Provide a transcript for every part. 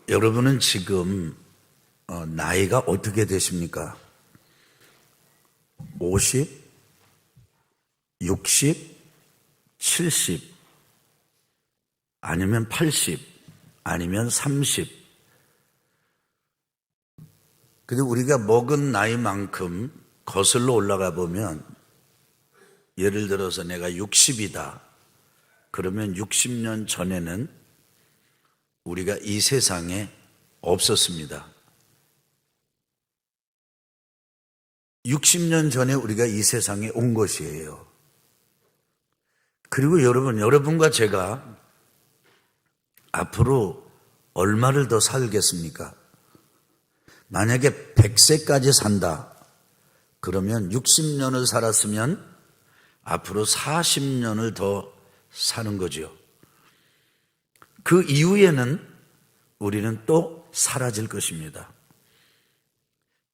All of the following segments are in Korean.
여러분은 지금 나이가 어떻게 되십니까? 50, 60, 70, 아니면 80, 아니면 30. 근데 우리가 먹은 나이만큼 거슬러 올라가 보면, 예를 들어서 내가 60이다. 그러면 60년 전에는 우리가 이 세상에 없었습니다. 60년 전에 우리가 이 세상에 온 것이에요. 그리고 여러분과 제가 앞으로 얼마를 더 살겠습니까? 만약에 100세까지 산다. 그러면 60년을 살았으면 앞으로 40년을 더 사는 거죠. 그 이후에는 우리는 또 사라질 것입니다.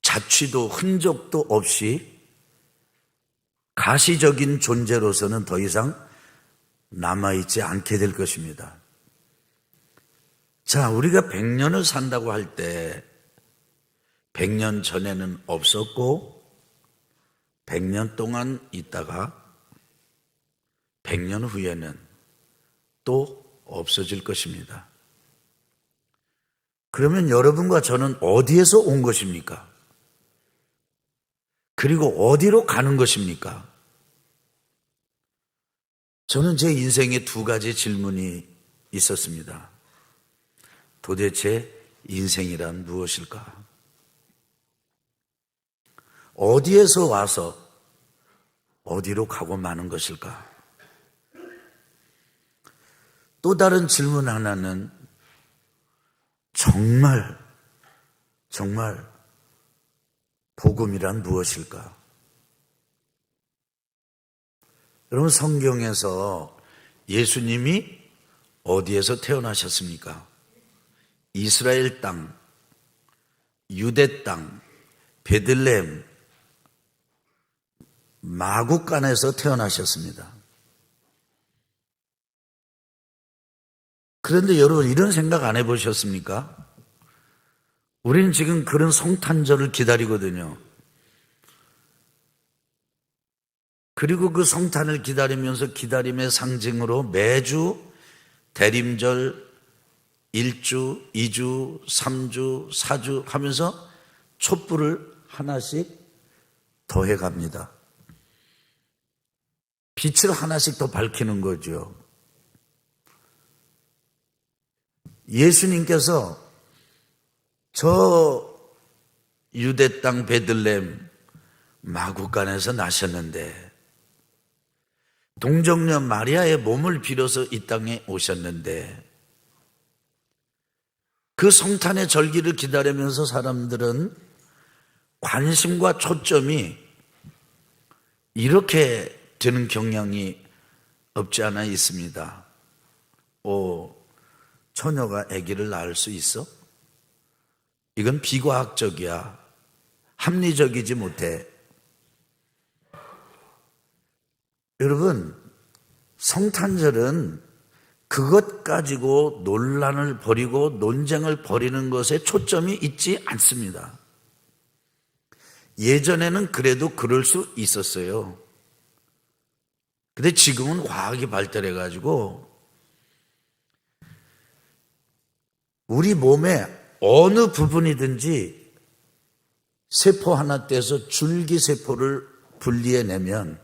자취도 흔적도 없이 가시적인 존재로서는 더 이상 남아있지 않게 될 것입니다. 자, 우리가 100년을 산다고 할 때 100년 전에는 없었고 100년 동안 있다가 100년 후에는 또 없어질 것입니다. 그러면 여러분과 저는 어디에서 온 것입니까? 그리고 어디로 가는 것입니까? 저는 제 인생에 두 가지 질문이 있었습니다. 도대체 인생이란 무엇일까? 어디에서 와서 어디로 가고 마는 것일까? 또 다른 질문 하나는 정말 복음이란 무엇일까? 여러분, 성경에서 예수님이 어디에서 태어나셨습니까? 이스라엘 땅, 유대 땅, 베들레헴, 마구간에서 태어나셨습니다. 그런데 여러분, 이런 생각 안 해보셨습니까? 우리는 지금 그런 성탄절을 기다리거든요. 그리고 그 성탄을 기다리면서 기다림의 상징으로 매주 대림절 1주, 2주, 3주, 4주 하면서 촛불을 하나씩 더해 갑니다. 빛을 하나씩 더 밝히는 거죠. 예수님께서 저 유대 땅 베들레헴 마구간에서 나셨는데, 동정녀 마리아의 몸을 빌어서 이 땅에 오셨는데, 그 성탄의 절기를 기다리면서 사람들은 관심과 초점이 이렇게 되는 경향이 없지 않아 있습니다. 처녀가 아기를 낳을 수 있어? 이건 비과학적이야. 합리적이지 못해. 여러분, 성탄절은 그것 가지고 논란을 벌이고 논쟁을 벌이는 것에 초점이 있지 않습니다. 예전에는 그래도 그럴 수 있었어요. 근데 지금은 과학이 발달해가지고 우리 몸에 어느 부분이든지 세포 하나 떼서 줄기세포를 분리해내면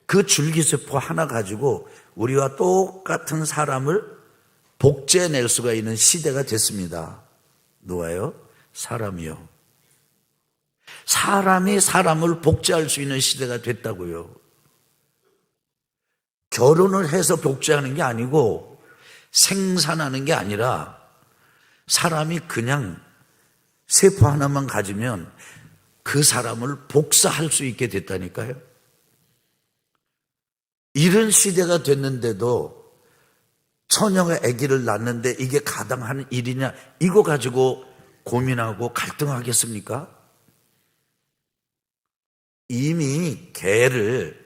그 줄기세포 하나 가지고 우리와 똑같은 사람을 복제해낼 수가 있는 시대가 됐습니다. 누가요? 사람이요. 사람이 사람을 복제할 수 있는 시대가 됐다고요. 결혼을 해서 복제하는 게 아니고 생산하는 게 아니라 사람이 그냥 세포 하나만 가지면 그 사람을 복사할 수 있게 됐다니까요. 이런 시대가 됐는데도 처녀가 아기를 낳는데 이게 가당한 일이냐, 이거 가지고 고민하고 갈등하겠습니까? 이미 개를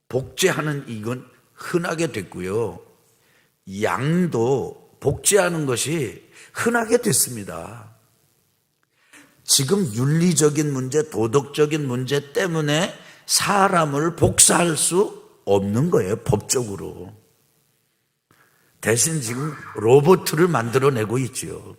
복제하는 이건 흔하게 됐고요. 양도 복제하는 것이 흔하게 됐습니다. 지금 윤리적인 문제, 도덕적인 문제 때문에 사람을 복사할 수 없는 거예요, 법적으로. 대신 지금 로봇을 만들어내고 있죠.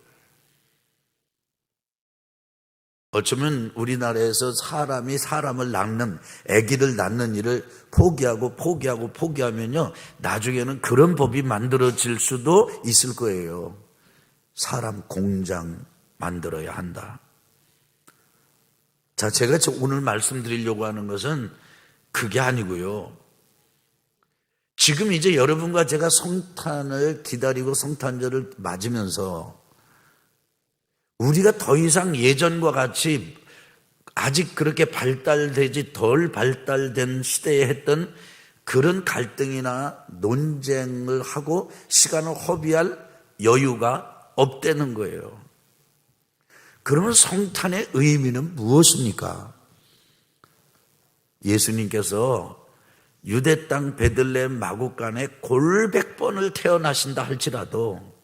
어쩌면 우리나라에서 사람이 사람을 낳는, 아기를 낳는 일을 포기하면요, 나중에는 그런 법이 만들어질 수도 있을 거예요. 사람 공장 만들어야 한다. 자, 제가 오늘 말씀드리려고 하는 것은 그게 아니고요. 지금 이제 여러분과 제가 성탄을 기다리고 성탄절을 맞으면서 우리가 더 이상 예전과 같이 아직 그렇게 발달되지 덜 발달된 시대에 했던 그런 갈등이나 논쟁을 하고 시간을 허비할 여유가 없다는 거예요. 그러면 성탄의 의미는 무엇입니까? 예수님께서 유대 땅 베들레헴 마구간에 골백번을 태어나신다 할지라도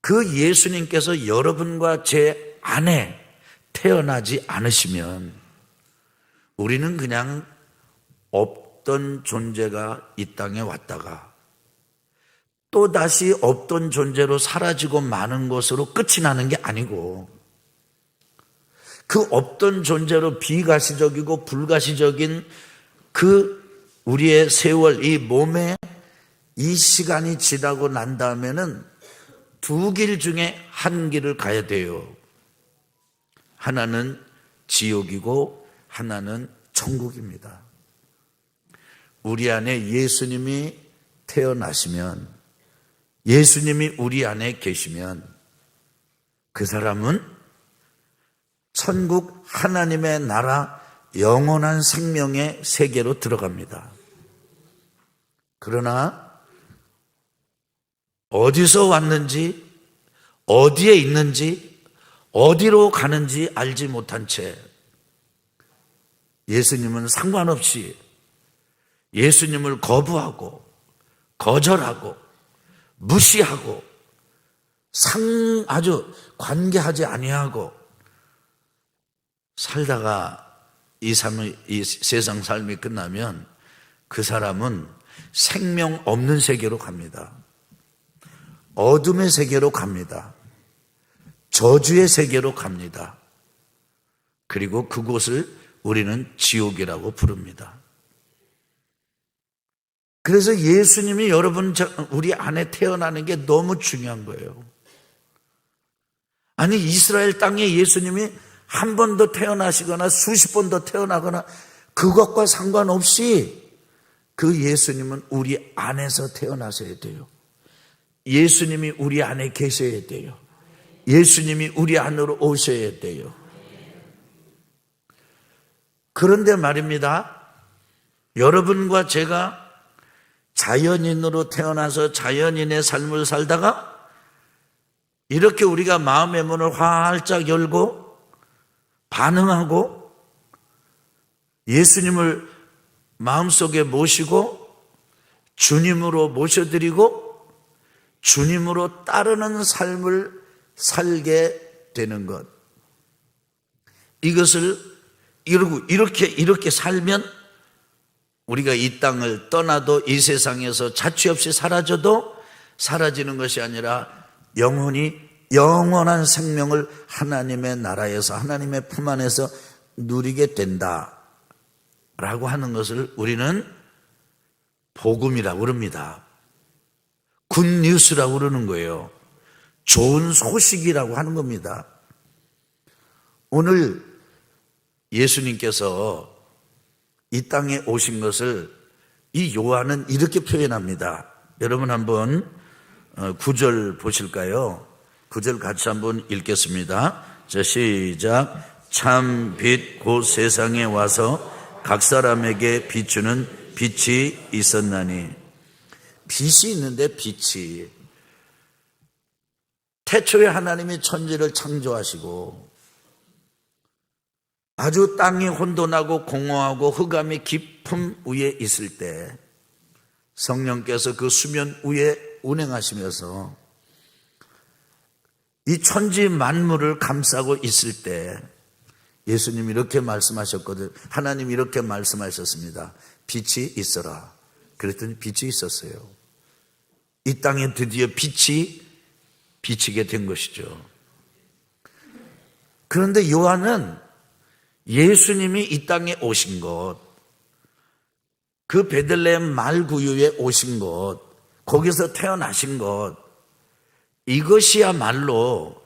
그 예수님께서 여러분과 제 안에 태어나지 않으시면 우리는 그냥 없던 존재가 이 땅에 왔다가 또다시 없던 존재로 사라지고 마는 것으로 끝이 나는 게 아니고 그 없던 존재로 비가시적이고 불가시적인 그 우리의 세월, 이 몸에 이 시간이 지나고 난 다음에는 두 길 중에 한 길을 가야 돼요. 하나는 지옥이고 하나는 천국입니다. 우리 안에 예수님이 태어나시면, 예수님이 우리 안에 계시면 그 사람은 천국 하나님의 나라 영원한 생명의 세계로 들어갑니다. 그러나 어디서 왔는지, 어디에 있는지, 어디로 가는지 알지 못한 채 예수님은 상관없이 예수님을 거부하고 거절하고 무시하고 아주 관계하지 아니하고 살다가 이 세상 삶이 끝나면 그 사람은 생명 없는 세계로 갑니다. 어둠의 세계로 갑니다. 저주의 세계로 갑니다. 그리고 그곳을 우리는 지옥이라고 부릅니다. 그래서 예수님이 우리 안에 태어나는 게 너무 중요한 거예요. 아니, 이스라엘 땅에 예수님이 한 번 더 태어나시거나 수십 번 더 태어나거나 그것과 상관없이 그 예수님은 우리 안에서 태어나셔야 돼요. 예수님이 우리 안에 계셔야 돼요. 예수님이 우리 안으로 오셔야 돼요. 그런데 말입니다. 여러분과 제가 자연인으로 태어나서 자연인의 삶을 살다가 이렇게 우리가 마음의 문을 활짝 열고 반응하고 예수님을 마음속에 모시고 주님으로 모셔드리고 주님으로 따르는 삶을 살게 되는 것, 이것을 이렇게 살면 우리가 이 땅을 떠나도 이 세상에서 자취 없이 사라져도 사라지는 것이 아니라 영원한 생명을 하나님의 나라에서 하나님의 품 안에서 누리게 된다라고 하는 것을 우리는 복음이라고 그럽니다. 굿뉴스라고 그러는 거예요. 좋은 소식이라고 하는 겁니다. 오늘 예수님께서 이 땅에 오신 것을 이 요한은 이렇게 표현합니다. 여러분 한번 9절 보실까요? 9절 같이 한번 읽겠습니다. 자, 시작. 참 빛 곧 세상에 와서 각 사람에게 비추는 빛이 있었나니. 빛이 있는데 빛이, 태초에 하나님이 천지를 창조하시고 아주 땅이 혼돈하고 공허하고 흑암이 깊음 위에 있을 때 성령께서 그 수면 위에 운행하시면서 이 천지 만물을 감싸고 있을 때 예수님이 이렇게 말씀하셨거든. 하나님이 이렇게 말씀하셨습니다. 빛이 있어라. 그랬더니 빛이 있었어요. 이 땅에 드디어 빛이 비치게 된 것이죠. 그런데 요한은 예수님이 이 땅에 오신 것, 그 베들레헴 말구유에 오신 것, 거기서 태어나신 것, 이것이야말로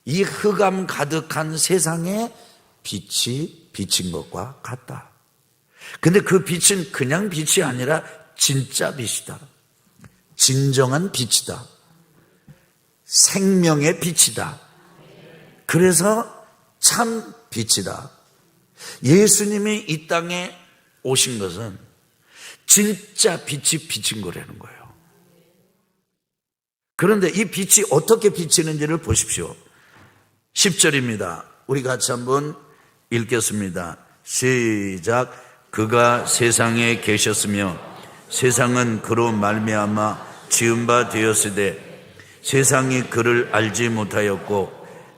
이 흑암 가득한 세상에 빛이 비친 것과 같다. 근데 그 빛은 그냥 빛이 아니라 진짜 빛이다. 진정한 빛이다. 생명의 빛이다. 그래서 참 빛이다. 예수님이 이 땅에 오신 것은 진짜 빛이 비친 거라는 거예요. 그런데 이 빛이 어떻게 비치는지를 보십시오. 10절입니다. 우리 같이 한번 읽겠습니다. 시작. 그가 세상에 계셨으며 세상은 그로 말미암아 지은 바 되었으되 세상이 그를 알지 못하였고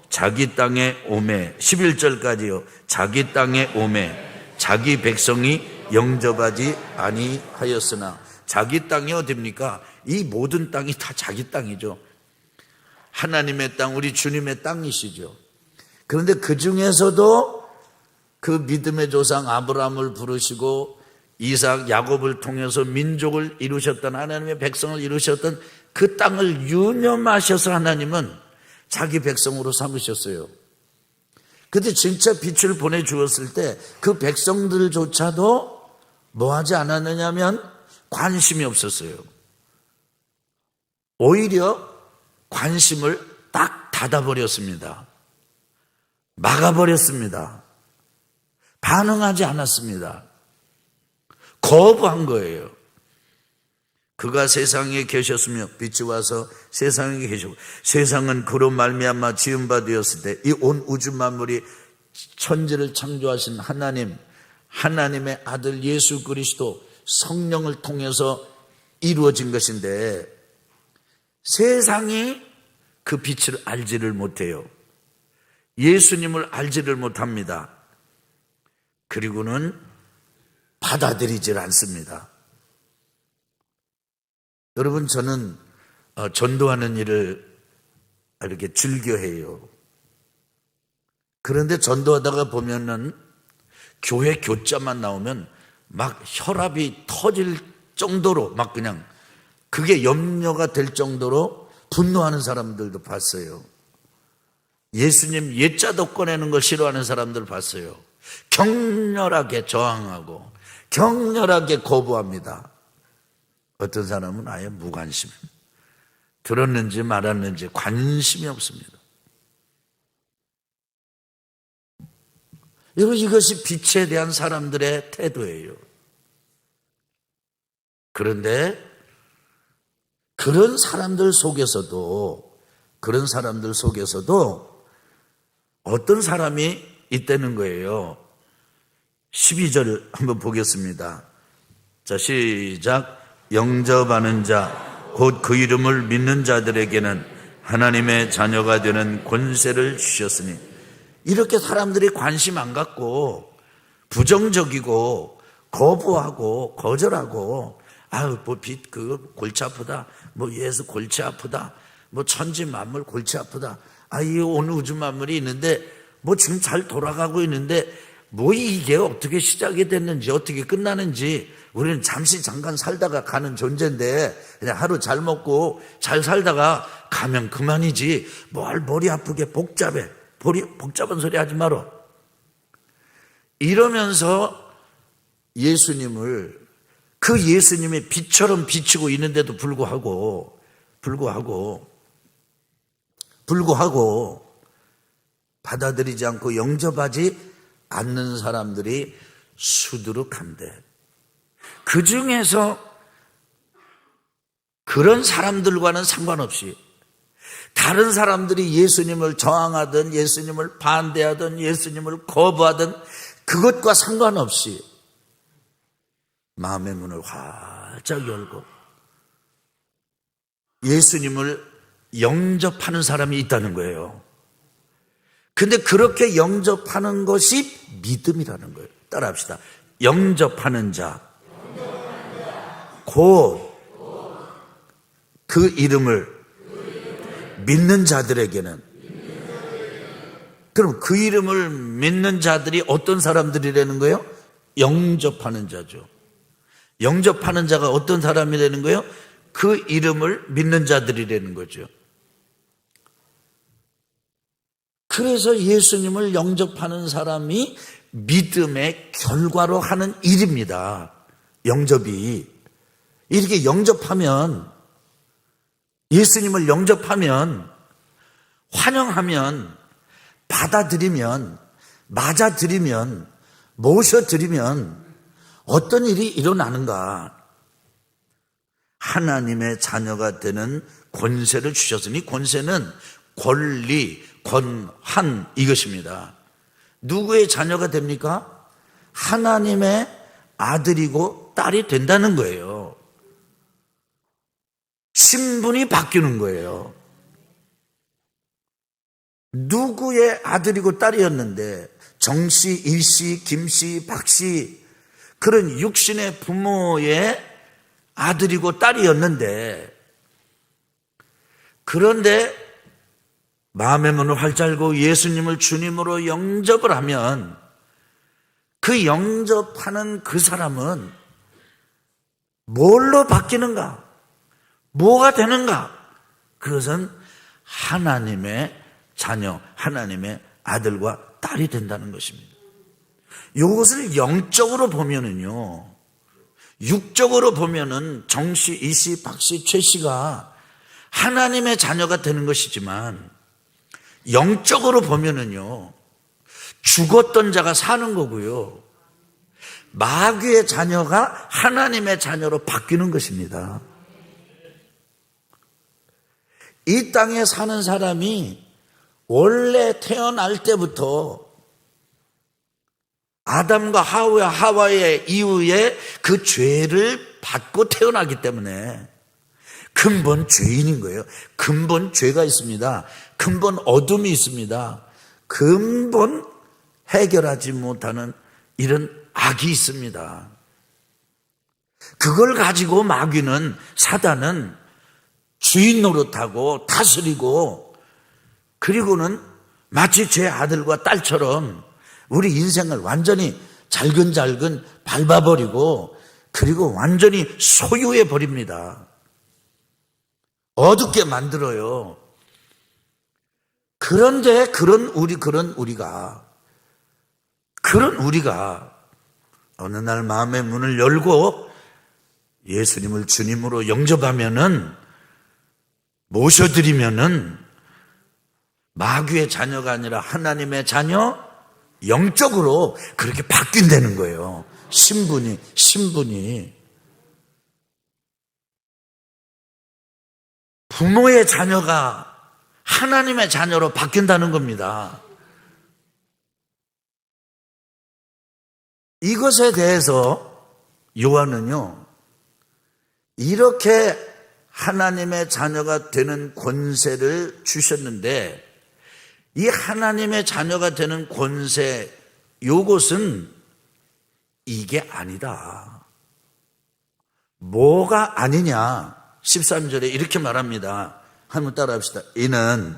자기 땅에 오매 11절까지요. 자기 땅에 오매 자기 백성이 영접하지 아니하였으나 자기 땅이 어딥니까? 이 모든 땅이 다 자기 땅이죠. 하나님의 땅, 우리 주님의 땅이시죠. 그런데 그 중에서도 그 믿음의 조상 아브라함을 부르시고 이삭, 야곱을 통해서 민족을 이루셨던, 하나님의 백성을 이루셨던 그 땅을 유념하셔서 하나님은 자기 백성으로 삼으셨어요. 그런데 진짜 빛을 보내주었을 때 그 백성들조차도 뭐 하지 않았느냐면 관심이 없었어요. 오히려 관심을 딱 닫아버렸습니다. 막아버렸습니다. 반응하지 않았습니다. 거부한 거예요. 그가 세상에 계셨으며 빛이 와서 세상에 계시고 세상은 그로 말미암아 지은 바 되었을 때 이 온 우주 만물이 천지를 창조하신 하나님, 하나님의 아들 예수 그리스도 성령을 통해서 이루어진 것인데 세상이 그 빛을 알지를 못해요. 예수님을 알지를 못합니다. 그리고는 받아들이질 않습니다. 여러분, 저는 전도하는 일을 이렇게 즐겨해요. 그런데 전도하다가 보면은 교회 교자만 나오면 막 혈압이 터질 정도로 막 그냥 그게 염려가 될 정도로 분노하는 사람들도 봤어요. 예수님 예자도 꺼내는 걸 싫어하는 사람들 봤어요. 격렬하게 저항하고 격렬하게 거부합니다. 어떤 사람은 아예 무관심, 들었는지 말았는지 관심이 없습니다. 이것이 빛에 대한 사람들의 태도예요. 그런데 그런 사람들 속에서도 어떤 사람이 있다는 거예요. 12절 한번 보겠습니다. 자, 시작. 영접하는 자 곧 그 이름을 믿는 자들에게는 하나님의 자녀가 되는 권세를 주셨으니. 이렇게 사람들이 관심 안 갖고 부정적이고 거부하고 거절하고 뭐 빛 그 골치 아프다, 뭐 예수 골치 아프다, 뭐 천지 만물 골치 아프다, 이 온 우주 만물이 있는데 뭐 지금 잘 돌아가고 있는데 뭐 이게 어떻게 시작이 됐는지 어떻게 끝나는지 우리는 잠깐 살다가 가는 존재인데 그냥 하루 잘 먹고 잘 살다가 가면 그만이지 뭘 머리 아프게 복잡한 소리 하지 마라. 이러면서 예수님을 그 예수님의 빛처럼 비치고 있는데도 불구하고 받아들이지 않고 영접하지 않는 사람들이 수두룩한데 그 중에서 그런 사람들과는 상관없이 다른 사람들이 예수님을 저항하든 예수님을 반대하든 예수님을 거부하든 그것과 상관없이 마음의 문을 활짝 열고 예수님을 영접하는 사람이 있다는 거예요. 근데 그렇게 영접하는 것이 믿음이라는 거예요. 따라합시다. 영접하는 자, 곧 그 이름을 믿는 자들에게는, 그럼 그 이름을 믿는 자들이 어떤 사람들이라는 거예요? 영접하는 자죠. 영접하는 자가 어떤 사람이라는 거예요? 그 이름을 믿는 자들이라는 거죠. 그래서 예수님을 영접하는 사람이 믿음의 결과로 하는 일입니다. 영접이. 이렇게 영접하면, 예수님을 영접하면, 환영하면, 받아들이면, 맞아들이면, 모셔드리면 어떤 일이 일어나는가? 하나님의 자녀가 되는 권세를 주셨으니, 권세는 권리, 권한 이것입니다. 누구의 자녀가 됩니까? 하나님의 아들이고 딸이 된다는 거예요. 신분이 바뀌는 거예요. 누구의 아들이고 딸이었는데 정씨, 일씨, 김씨, 박씨, 그런 육신의 부모의 아들이고 딸이었는데, 그런데 마음의 문을 활짝 열고 예수님을 주님으로 영접을 하면, 그 영접하는 그 사람은 뭘로 바뀌는가? 뭐가 되는가? 그것은 하나님의 자녀, 하나님의 아들과 딸이 된다는 것입니다. 이것을 영적으로 보면은요, 육적으로 보면은 정씨, 이씨, 박씨, 최씨가 하나님의 자녀가 되는 것이지만, 영적으로 보면은요, 죽었던 자가 사는 거고요, 마귀의 자녀가 하나님의 자녀로 바뀌는 것입니다. 이 땅에 사는 사람이 원래 태어날 때부터 아담과 하와의 이후에 그 죄를 받고 태어나기 때문에 근본 죄인인 거예요. 근본 죄가 있습니다. 근본 어둠이 있습니다. 근본 해결하지 못하는 이런 악이 있습니다. 그걸 가지고 마귀는, 사단은 주인 노릇하고 다스리고, 그리고는 마치 제 아들과 딸처럼 우리 인생을 완전히 잘근잘근 밟아버리고, 그리고 완전히 소유해 버립니다. 어둡게 만들어요. 그런데 그런 우리가 어느 날 마음의 문을 열고 예수님을 주님으로 영접하면은, 모셔드리면은 마귀의 자녀가 아니라 하나님의 자녀, 영적으로 그렇게 바뀐다는 거예요. 신분이. 부모의 자녀가 하나님의 자녀로 바뀐다는 겁니다. 이것에 대해서 요한은요, 이렇게 하나님의 자녀가 되는 권세를 주셨는데, 이 하나님의 자녀가 되는 권세, 요것은 이게 아니다. 뭐가 아니냐? 13절에 이렇게 말합니다. 한번 따라합시다. 이는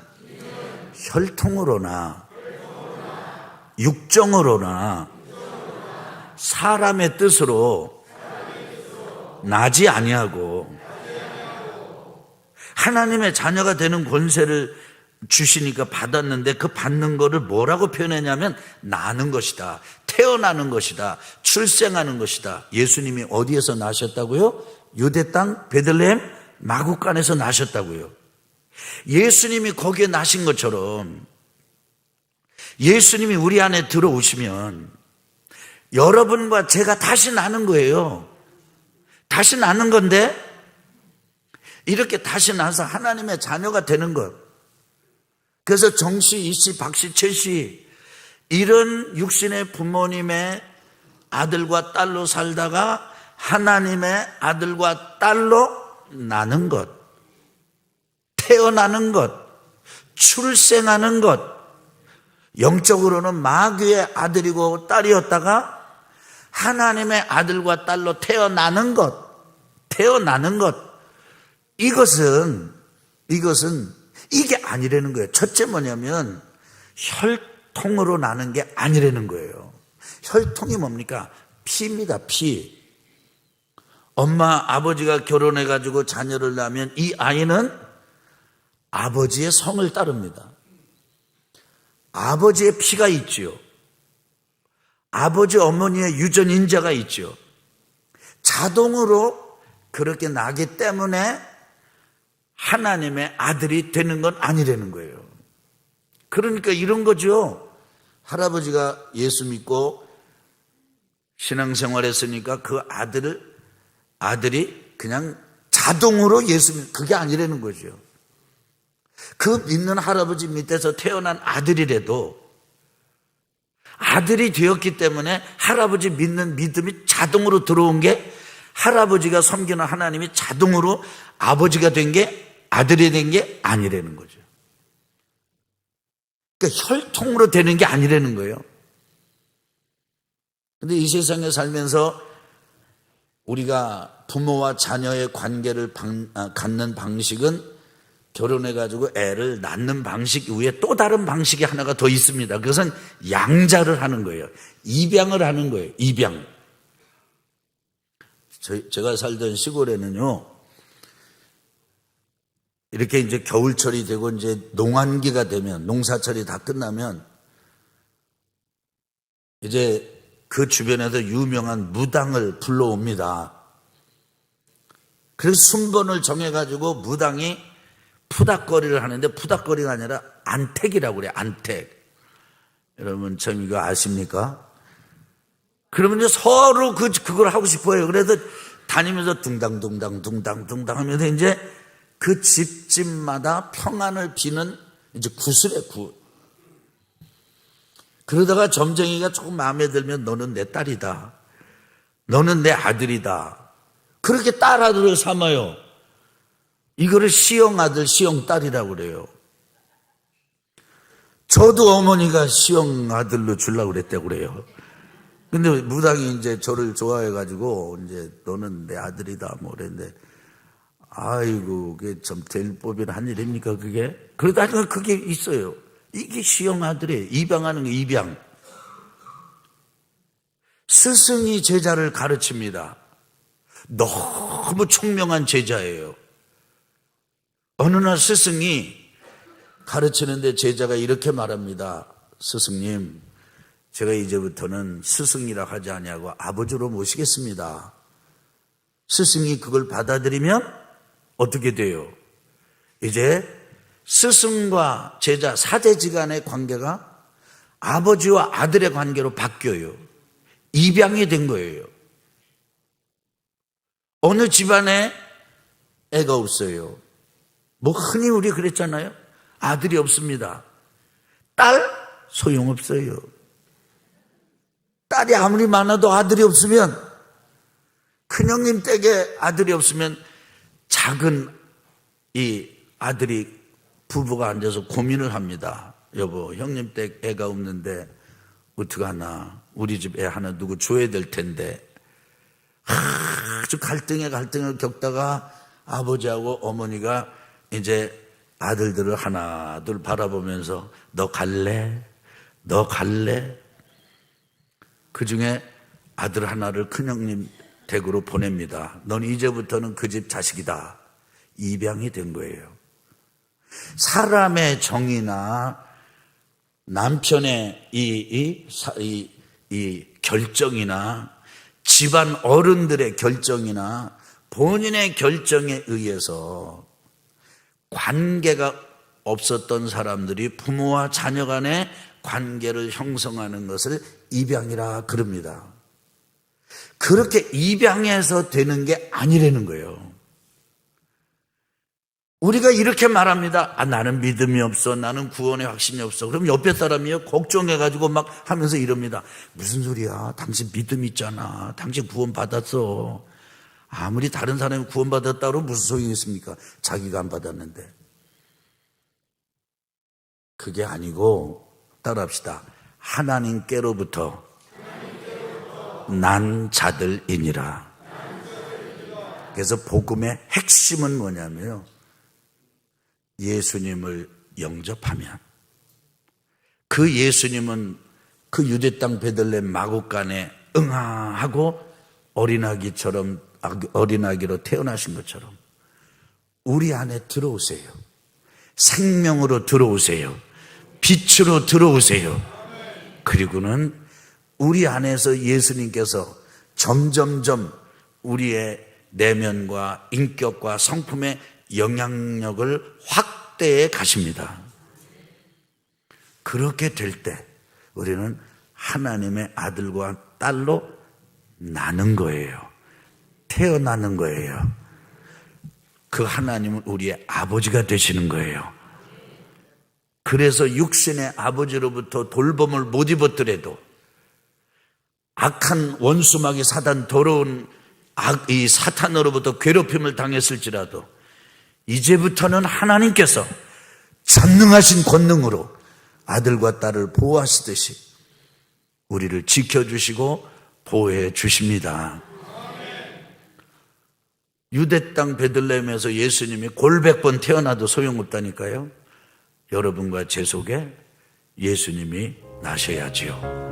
혈통으로나 육정으로나 사람의 뜻으로 나지 아니하고, 하나님의 자녀가 되는 권세를 주시니까 받았는데, 그 받는 거를 뭐라고 표현했냐면 나는 것이다, 태어나는 것이다, 출생하는 것이다. 예수님이 어디에서 나셨다고요? 유대 땅 베들레헴 마구간에서 나셨다고요. 예수님이 거기에 나신 것처럼 예수님이 우리 안에 들어오시면 여러분과 제가 다시 나는 거예요. 다시 나는 건데, 이렇게 다시 나서 하나님의 자녀가 되는 것. 그래서 정씨, 이씨, 박씨, 최씨, 이런 육신의 부모님의 아들과 딸로 살다가 하나님의 아들과 딸로 나는 것. 태어나는 것, 출생하는 것, 영적으로는 마귀의 아들이고 딸이었다가 하나님의 아들과 딸로 태어나는 것, 이것은 이게 아니라는 거예요. 첫째 뭐냐면 혈통으로 나는 게 아니라는 거예요. 혈통이 뭡니까? 피입니다. 피. 엄마 아버지가 결혼해가지고 자녀를 낳으면 이 아이는 아버지의 성을 따릅니다. 아버지의 피가 있지요. 아버지 어머니의 유전인자가 있죠. 자동으로 그렇게 나기 때문에 하나님의 아들이 되는 건 아니라는 거예요. 그러니까 이런 거죠. 할아버지가 예수 믿고 신앙생활했으니까 그 아들이 그냥 자동으로 예수 믿는, 그게 아니라는 거죠. 그 믿는 할아버지 밑에서 태어난 아들이라도 아들이 되었기 때문에 할아버지 믿는 믿음이 자동으로 들어온 게, 할아버지가 섬기는 하나님이 자동으로 아버지가 된 게, 아들이 된 게 아니라는 거죠. 그러니까 혈통으로 되는 게 아니라는 거예요. 근데 이 세상에 살면서 우리가 부모와 자녀의 관계를 갖는 방식은 결혼해가지고 애를 낳는 방식 이후에 또 다른 방식이 하나가 더 있습니다. 그것은 양자를 하는 거예요. 입양을 하는 거예요. 입양. 제가 살던 시골에는요, 이렇게 이제 겨울철이 되고 이제 농한기가 되면, 농사철이 다 끝나면 이제 그 주변에서 유명한 무당을 불러옵니다. 그래서 순번을 정해가지고 무당이 푸닥거리를 하는데, 푸닥거리가 아니라 안택이라고 그래요. 안택. 여러분 참 이거 아십니까? 그러면 이제 서로 그걸 하고 싶어요. 그래서 다니면서 둥당둥당 하면서 이제 그 집마다 평안을 비는 이제 구슬에 구. 그러다가 점쟁이가 조금 마음에 들면 너는 내 딸이다, 너는 내 아들이다, 그렇게 딸 아들을 삼아요. 이거를 시형아들 시형딸이라고 그래요. 저도 어머니가 시형아들로 주려고 그랬다고 그래요. 근데 무당이 이제 저를 좋아해가지고 이제 너는 내 아들이다 뭐 그랬는데, 아이고 그게 참 될 법이라 한 일입니까 그게? 그래도 하여간 그게 있어요. 이게 시형아들이에요. 입양하는 게 입양. 스승이 제자를 가르칩니다. 너무 총명한 제자예요. 어느 날 스승이 가르치는데 제자가 이렇게 말합니다. 스승님, 제가 이제부터는 스승이라 하지 아니하고 아버지로 모시겠습니다. 스승이 그걸 받아들이면 어떻게 돼요? 이제 스승과 제자, 사제지간의 관계가 아버지와 아들의 관계로 바뀌어요. 입양이 된 거예요. 어느 집안에 애가 없어요. 뭐 흔히 우리 그랬잖아요. 아들이 없습니다. 딸? 소용없어요. 딸이 아무리 많아도 아들이 없으면, 큰형님 댁에 아들이 없으면 작은 이 아들이, 부부가 앉아서 고민을 합니다. 여보, 형님 댁 애가 없는데 어떡하나, 우리 집 애 하나 누구 줘야 될 텐데. 아주 갈등을 겪다가 아버지하고 어머니가 이제 아들들을 하나 둘 바라보면서 너 갈래? 그 중에 아들 하나를 큰형님 댁으로 보냅니다. 넌 이제부터는 그 집 자식이다. 입양이 된 거예요. 사람의 정의나 남편의 이 결정이나 집안 어른들의 결정이나 본인의 결정에 의해서 관계가 없었던 사람들이 부모와 자녀 간의 관계를 형성하는 것을 입양이라 그럽니다. 그렇게 입양해서 되는 게 아니라는 거예요. 우리가 이렇게 말합니다. 나는 믿음이 없어, 나는 구원의 확신이 없어. 그럼 옆에 사람이요 걱정해가지고 막 하면서 이럽니다. 무슨 소리야, 당신 믿음 있잖아, 당신 구원 받았어. 아무리 다른 사람이 구원 받았다고 무슨 소용이 있습니까? 자기가 안 받았는데. 그게 아니고 따라합시다. 하나님께로부터 난 자들이니라. 그래서 복음의 핵심은 뭐냐면요, 예수님을 영접하면, 그 예수님은 그 유대 땅 베들레헴 마구간에 응아하고 어린아기로 태어나신 것처럼 우리 안에 들어오세요. 생명으로 들어오세요. 빛으로 들어오세요. 그리고는 우리 안에서 예수님께서 점점점 우리의 내면과 인격과 성품의 영향력을 확대해 가십니다. 그렇게 될 때 우리는 하나님의 아들과 딸로 나는 거예요. 태어나는 거예요. 그 하나님은 우리의 아버지가 되시는 거예요. 그래서 육신의 아버지로부터 돌봄을 못 입었더라도, 악한 원수마귀 사단, 더러운 이 사탄으로부터 괴롭힘을 당했을지라도 이제부터는 하나님께서 전능하신 권능으로 아들과 딸을 보호하시듯이 우리를 지켜주시고 보호해 주십니다. 유대 땅 베들레헴에서 예수님이 골백번 태어나도 소용없다니까요. 여러분과 제 속에 예수님이 나셔야지요.